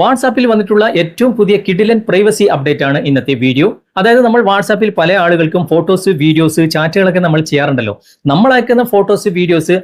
വാട്സാപ്പിൽ വന്നിട്ടുള്ള ഏറ്റവും പുതിയ കിഡിലൻ പ്രൈവസി അപ്ഡേറ്റ് ആണ് ഇന്നത്തെ വീഡിയോ. അതായത് നമ്മൾ വാട്സാപ്പിൽ പല ആളുകൾക്കും ഫോട്ടോസ്, വീഡിയോസ്, ചാറ്റുകളൊക്കെ നമ്മൾ ചെയ്യാറുണ്ടല്ലോ. നമ്മൾ അയക്കുന്ന ഫോട്ടോസ്, വീഡിയോസ്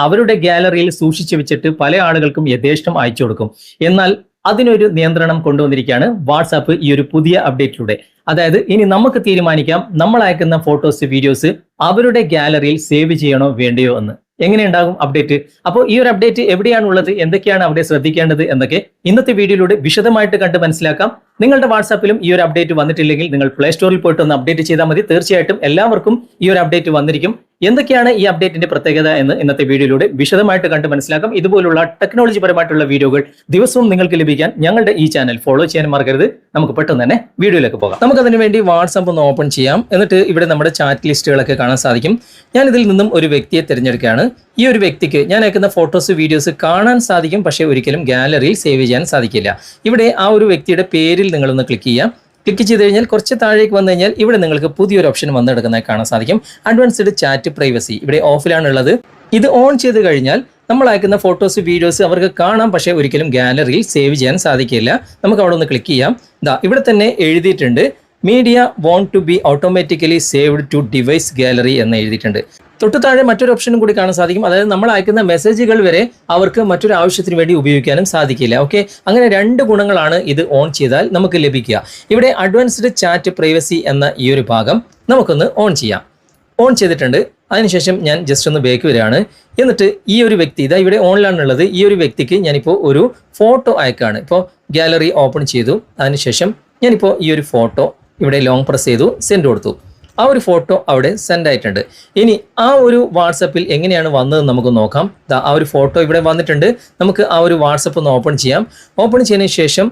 അവരുടെ ഗാലറിയിൽ സൂക്ഷിച്ചു വെച്ചിട്ട് പല ആളുകൾക്കും യഥേഷ്ടം അയച്ചു കൊടുക്കും. എന്നാൽ അതിനൊരു നിയന്ത്രണം കൊണ്ടുവന്നിരിക്കുകയാണ് വാട്സാപ്പ് ഈ ഒരു പുതിയ അപ്ഡേറ്റിലൂടെ. അതായത് ഇനി നമുക്ക് തീരുമാനിക്കാം നമ്മൾ അയക്കുന്ന ഫോട്ടോസ്, വീഡിയോസ് അവരുടെ ഗാലറിയിൽ സേവ് ചെയ്യണോ വേണ്ടയോ എന്ന്. എങ്ങനെയുണ്ടാകും അപ്ഡേറ്റ്? അപ്പോൾ ഈ ഒരു അപ്ഡേറ്റ് എവിടെയാണുള്ളത്, എന്തൊക്കെയാണ് അവിടെ ശ്രദ്ധിക്കേണ്ടത് എന്നൊക്കെ ഇന്നത്തെ വീഡിയോയിലൂടെ വിശദമായിട്ട് കണ്ട് മനസ്സിലാക്കാം. നിങ്ങളുടെ വാട്സാപ്പിലും ഈ ഒരു അപ്ഡേറ്റ് വന്നിട്ടില്ലെങ്കിൽ നിങ്ങൾ പ്ലേ സ്റ്റോറിൽ പോയിട്ട് ഒന്ന് അപ്ഡേറ്റ് ചെയ്താൽ മതി. തീർച്ചയായിട്ടും എല്ലാവർക്കും ഈ ഒരു അപ്ഡേറ്റ് വന്നിരിക്കും. എന്തൊക്കെയാണ് ഈ അപ്ഡേറ്റിന്റെ പ്രത്യേകത എന്ന് ഇന്നത്തെ വീഡിയോയിലൂടെ വിശദമായിട്ട് കണ്ട് മനസ്സിലാക്കാം. ഇതുപോലുള്ള ടെക്നോളജി പരമായിട്ടുള്ള വീഡിയോകൾ ദിവസവും നിങ്ങൾക്ക് ലഭിക്കാൻ ഞങ്ങളുടെ ഈ ചാനൽ ഫോളോ ചെയ്യാൻ മറക്കരുത്. നമുക്ക് പെട്ടെന്ന് തന്നെ വീഡിയോയിലേക്ക് പോകാം. നമുക്കതിനു വേണ്ടി വാട്സാപ്പ് ഒന്ന് ഓപ്പൺ ചെയ്യാം. എന്നിട്ട് ഇവിടെ നമ്മുടെ ചാറ്റ് ലിസ്റ്റുകളൊക്കെ കാണാൻ സാധിക്കും. ഞാൻ ഇതിൽ നിന്നും ഒരു വ്യക്തിയെ തിരഞ്ഞെടുക്കുകയാണ്. ഈ ഒരു വ്യക്തിക്ക് ഞാൻ അയക്കുന്ന ഫോട്ടോസ്, വീഡിയോസ് കാണാൻ സാധിക്കും, പക്ഷേ ഒരിക്കലും ഗാലറിയിൽ സേവ് ചെയ്യാൻ സാധിക്കില്ല. ഇവിടെ ആ ഒരു വ്യക്തിയുടെ പേരിൽ നിങ്ങളൊന്ന് ക്ലിക്ക് ചെയ്യാം. ക്ലിക്ക് ചെയ്ത് കഴിഞ്ഞാൽ കുറച്ച് താഴേക്ക് വന്നു കഴിഞ്ഞാൽ ഇവിടെ നിങ്ങൾക്ക് പുതിയൊരു ഓപ്ഷൻ വന്നെടുക്കുന്നത് കാണാൻ സാധിക്കും. അഡ്വാൻസ്ഡ് ചാറ്റ് പ്രൈവസി ഇവിടെ ഓഫിലാണുള്ളത്. ഇത് ഓൺ ചെയ്ത് കഴിഞ്ഞാൽ നമ്മൾ അയക്കുന്ന ഫോട്ടോസ്, വീഡിയോസ് അവർക്ക് കാണാം, പക്ഷേ ഒരിക്കലും ഗാലറിയിൽ സേവ് ചെയ്യാൻ സാധിക്കില്ല. നമുക്ക് അവിടെ ഒന്ന് ക്ലിക്ക് ചെയ്യാം. ഇവിടെ തന്നെ എഴുതിയിട്ടുണ്ട് media want to be automatically saved to device gallery എന്ന് എഴുതിയിട്ടുണ്ട്. തൊട്ടു താഴെ മറ്റൊരു ഓപ്ഷനും കൂടി കാണാൻ സാധിക്കും. അതായത് നമ്മൾ അയക്കുന്ന മെസ്സേജുകൾ വരെ അവർക്ക് മറ്റൊരു ആവശ്യത്തിന് വേണ്ടി ഉപയോഗിക്കാനും സാധിക്കില്ല. ഓക്കെ, അങ്ങനെ രണ്ട് ഗുണങ്ങളാണ് ഇത് ഓൺ ചെയ്താൽ നമുക്ക് ലഭിക്കുക. ഇവിടെ അഡ്വാൻസ്ഡ് ചാറ്റ് പ്രൈവസി എന്ന ഈ ഒരു ഭാഗം നമുക്കൊന്ന് ഓൺ ചെയ്യാം. ഓൺ ചെയ്തിട്ടുണ്ട്. അതിനുശേഷം ഞാൻ ജസ്റ്റ് ഒന്ന് ബാക്ക് വരികയാണ്. എന്നിട്ട് ഈ ഒരു വ്യക്തി ഇതാ ഇവിടെ ഓണിലാണുള്ളത്. ഈ ഒരു വ്യക്തിക്ക് ഞാനിപ്പോൾ ഒരു ഫോട്ടോ അയക്കുകയാണ്. ഇപ്പോൾ ഗാലറി ഓപ്പൺ ചെയ്തു. അതിനുശേഷം ഞാനിപ്പോൾ ഈ ഒരു ഫോട്ടോ ഇവിടെ ലോങ് പ്രസ് ചെയ്തു, സെൻഡ് കൊടുത്തു. ആ ഒരു ഫോട്ടോ അവിടെ സെൻഡ് ആയിട്ടുണ്ട്. ഇനി ആ ഒരു വാട്സപ്പിൽ എങ്ങനെയാണ് വന്നതെന്ന് നമുക്ക് നോക്കാം. ആ ഒരു ഫോട്ടോ ഇവിടെ വന്നിട്ടുണ്ട്. നമുക്ക് ആ ഒരു വാട്സപ്പ് ഒന്ന് ഓപ്പൺ ചെയ്യാം. ഓപ്പൺ ചെയ്തതിന് ശേഷം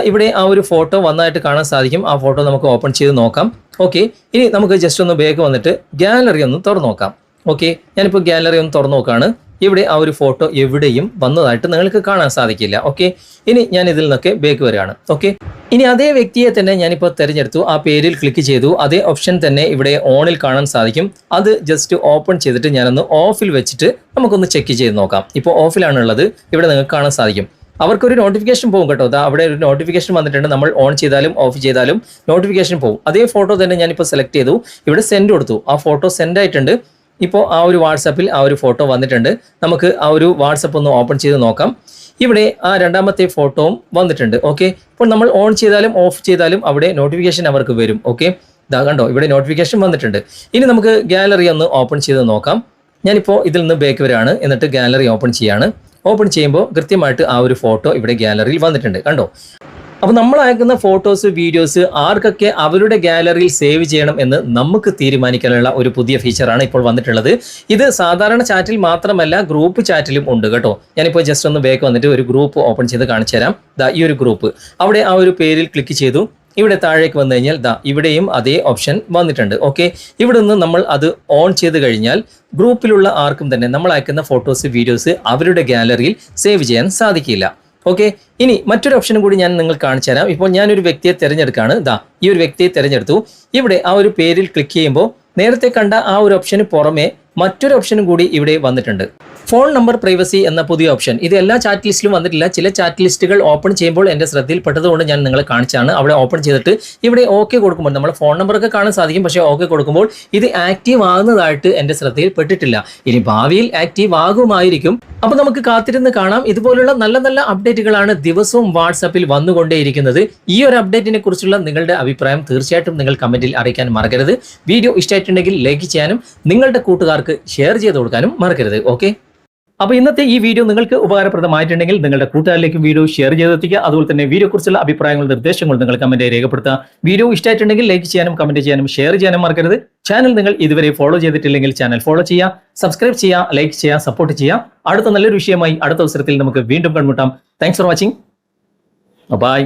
ഇവിടെ ആ ഒരു ഫോട്ടോ വന്നതായിട്ട് കാണാൻ സാധിക്കും. ആ ഫോട്ടോ നമുക്ക് ഓപ്പൺ ചെയ്ത് നോക്കാം. ഓക്കെ, ഇനി നമുക്ക് ജസ്റ്റ് ഒന്ന് ബാക്ക് വന്നിട്ട് ഗാലറി ഒന്ന് തുറന്നു നോക്കാം. ഓക്കെ, ഞാനിപ്പോൾ ഗാലറി ഒന്ന് തുറന്നു നോക്കുകയാണ്. ഇവിടെ ആ ഒരു ഫോട്ടോ എവിടെയും വന്നതായിട്ട് നിങ്ങൾക്ക് കാണാൻ സാധിക്കില്ല. ഓക്കെ, ഇനി ഞാൻ ഇതിൽ നിന്നൊക്കെ ബാക്ക് വരികയാണ്. ഓക്കെ, ഇനി അതേ വ്യക്തിയെ തന്നെ ഞാനിപ്പോൾ തിരഞ്ഞെടുത്തു. ആ പേരിൽ ക്ലിക്ക് ചെയ്തു. അതേ ഓപ്ഷൻ തന്നെ ഇവിടെ ഓണിൽ കാണാൻ സാധിക്കും. അത് ജസ്റ്റ് ഓപ്പൺ ചെയ്തിട്ട് ഞാനൊന്ന് ഓഫിൽ വെച്ചിട്ട് നമുക്കൊന്ന് ചെക്ക് ചെയ്ത് നോക്കാം. ഇപ്പോൾ ഓഫിലാണുള്ളത്. ഇവിടെ നിങ്ങൾക്ക് കാണാൻ സാധിക്കും. അവർക്കൊരു നോട്ടിഫിക്കേഷൻ പോകും കേട്ടോ. അവിടെ ഒരു നോട്ടിഫിക്കേഷൻ വന്നിട്ടുണ്ട്. നമ്മൾ ഓൺ ചെയ്താലും ഓഫ് ചെയ്താലും നോട്ടിഫിക്കേഷൻ പോകും. അതേ ഫോട്ടോ തന്നെ ഞാനിപ്പോൾ സെലക്ട് ചെയ്തു. ഇവിടെ സെൻഡ് കൊടുത്തു. ആ ഫോട്ടോ സെൻഡ് ആയിട്ടുണ്ട്. ഇപ്പോൾ ആ ഒരു വാട്സാപ്പിൽ ആ ഒരു ഫോട്ടോ വന്നിട്ടുണ്ട്. നമുക്ക് ആ ഒരു വാട്സപ്പ് ഒന്ന് ഓപ്പൺ ചെയ്ത് നോക്കാം. ഇവിടെ ആ രണ്ടാമത്തെ ഫോട്ടോയും വന്നിട്ടുണ്ട്. ഓക്കെ, ഇപ്പോൾ നമ്മൾ ഓൺ ചെയ്താലും ഓഫ് ചെയ്താലും അവിടെ നോട്ടിഫിക്കേഷൻ അവർക്ക് വരും. ഓക്കെ, കണ്ടോ, ഇവിടെ നോട്ടിഫിക്കേഷൻ വന്നിട്ടുണ്ട്. ഇനി നമുക്ക് ഗാലറി ഒന്ന് ഓപ്പൺ ചെയ്ത് നോക്കാം. ഞാനിപ്പോൾ ഇതിൽ നിന്ന് ബാക്ക് വരാണ്. എന്നിട്ട് ഗാലറി ഓപ്പൺ ചെയ്യാണ്. ഓപ്പൺ ചെയ്യുമ്പോൾ കൃത്യമായിട്ട് ആ ഒരു ഫോട്ടോ ഇവിടെ ഗാലറിയിൽ വന്നിട്ടുണ്ട്. കണ്ടോ, അപ്പോൾ നമ്മൾ അയക്കുന്ന ഫോട്ടോസ്, വീഡിയോസ് ആർക്കൊക്കെ അവരുടെ ഗാലറിയിൽ സേവ് ചെയ്യണം എന്ന് നമുക്ക് തീരുമാനിക്കാനുള്ള ഒരു പുതിയ ഫീച്ചറാണ് ഇപ്പോൾ വന്നിട്ടുള്ളത്. ഇത് സാധാരണ ചാറ്റിൽ മാത്രമല്ല, ഗ്രൂപ്പ് ചാറ്റിലും ഉണ്ട് കേട്ടോ. ഞാനിപ്പോൾ ജസ്റ്റ് ഒന്ന് ബാക്ക് വന്നിട്ട് ഒരു ഗ്രൂപ്പ് ഓപ്പൺ ചെയ്ത് കാണിച്ചു തരാം. ഈ ഒരു ഗ്രൂപ്പ് അവിടെ ആ ഒരു പേരിൽ ക്ലിക്ക് ചെയ്തു. ഇവിടെ താഴേക്ക് വന്നു കഴിഞ്ഞാൽ ഇവിടെയും അതേ ഓപ്ഷൻ വന്നിട്ടുണ്ട്. ഓക്കെ, ഇവിടെ നിന്ന് നമ്മൾ അത് ഓൺ ചെയ്ത് കഴിഞ്ഞാൽ ഗ്രൂപ്പിലുള്ള ആർക്കും തന്നെ നമ്മൾ അയക്കുന്ന ഫോട്ടോസ്, വീഡിയോസ് അവരുടെ ഗാലറിയിൽ സേവ് ചെയ്യാൻ സാധിക്കില്ല. ഓക്കെ, ഇനി മറ്റൊരു ഓപ്ഷനും കൂടി ഞാൻ നിങ്ങൾക്ക് കാണിച്ചു തരാം. ഇപ്പോൾ ഞാനൊരു വ്യക്തിയെ തിരഞ്ഞെടുക്കുകയാണ്. ഈ ഒരു വ്യക്തിയെ തിരഞ്ഞെടുത്തു. ഇവിടെ ആ ഒരു പേരിൽ ക്ലിക്ക് ചെയ്യുമ്പോൾ നേരത്തെ കണ്ട ആ ഒരു ഓപ്ഷന് പുറമെ മറ്റൊരു ഓപ്ഷനും കൂടി ഇവിടെ വന്നിട്ടുണ്ട്. ഫോൺ നമ്പർ പ്രൈവസി എന്ന പുതിയ ഓപ്ഷൻ. ഇത് എല്ലാ ചാറ്റ് ലിസ്റ്റിലും വന്നിട്ടില്ല. ചില ചാറ്റ് ലിസ്റ്റുകൾ ഓപ്പൺ ചെയ്യുമ്പോൾ എൻ്റെ ശ്രദ്ധയിൽപ്പെട്ടതുകൊണ്ട് ഞാൻ നിങ്ങളെ കാണിച്ചാണ്. അവിടെ ഓപ്പൺ ചെയ്തിട്ട് ഇവിടെ ഓക്കെ കൊടുക്കുമ്പോൾ നമ്മൾ ഫോൺ നമ്പറൊക്കെ കാണാൻ സാധിക്കും. പക്ഷേ ഓക്കെ കൊടുക്കുമ്പോൾ ഇത് ആക്റ്റീവ് ആകുന്നതായിട്ട് എൻ്റെ ശ്രദ്ധയിൽപ്പെട്ടിട്ടില്ല. ഇനി ഭാവിയിൽ ആക്റ്റീവ് ആകുമായിരിക്കും. അപ്പോൾ നമുക്ക് കാത്തിരുന്ന് കാണാം. ഇതുപോലുള്ള നല്ല നല്ല അപ്ഡേറ്റുകളാണ് ദിവസവും വാട്സാപ്പിൽ വന്നുകൊണ്ടേയിരിക്കുന്നത്. ഈ ഒരു അപ്ഡേറ്റിനെ കുറിച്ചുള്ള നിങ്ങളുടെ അഭിപ്രായം തീർച്ചയായിട്ടും നിങ്ങൾ കമൻറ്റിൽ അറിയിക്കാൻ മറക്കരുത്. വീഡിയോ ഇഷ്ടമായിട്ടുണ്ടെങ്കിൽ ലൈക്ക് ചെയ്യാനും നിങ്ങളുടെ കൂട്ടുകാർക്ക് ഷെയർ ചെയ്ത് കൊടുക്കാനും മറക്കരുത്. ഓക്കെ, അപ്പോൾ ഇന്നത്തെ ഈ വീഡിയോ നിങ്ങൾക്ക് ഉപകാരപ്രദമായിട്ടുണ്ടെങ്കിൽ നിങ്ങളുടെ കൂട്ടുകാരിലേക്ക് വീഡിയോ ഷെയർ ചെയ്തെത്തിക്കുക. അതുപോലെ തന്നെ വീഡിയോ കുറിച്ചുള്ള അഭിപ്രായങ്ങളും നിർദ്ദേശങ്ങളും നിങ്ങൾ കമന്റായി രേഖപ്പെടുത്തുക. വീഡിയോ ഇഷ്ടമായിട്ടുണ്ടെങ്കിൽ ലൈക്ക് ചെയ്യാനും കമന്റ് ചെയ്യാനും ഷെയർ ചെയ്യാനും മറക്കരുത്. ചാനൽ നിങ്ങൾ ഇതുവരെ ഫോളോ ചെയ്തിട്ടില്ലെങ്കിൽ ചാനൽ ഫോളോ ചെയ്യുക, സബ്സ്ക്രൈബ് ചെയ്യുക, ലൈക്ക് ചെയ്യുക, സപ്പോർട്ട് ചെയ്യുക. അടുത്ത നല്ലൊരു വിഷയമായി അടുത്ത അവസരത്തിൽ നമുക്ക് വീണ്ടും കണ്ടുമുട്ടാം. Thanks for watching. ബൈ.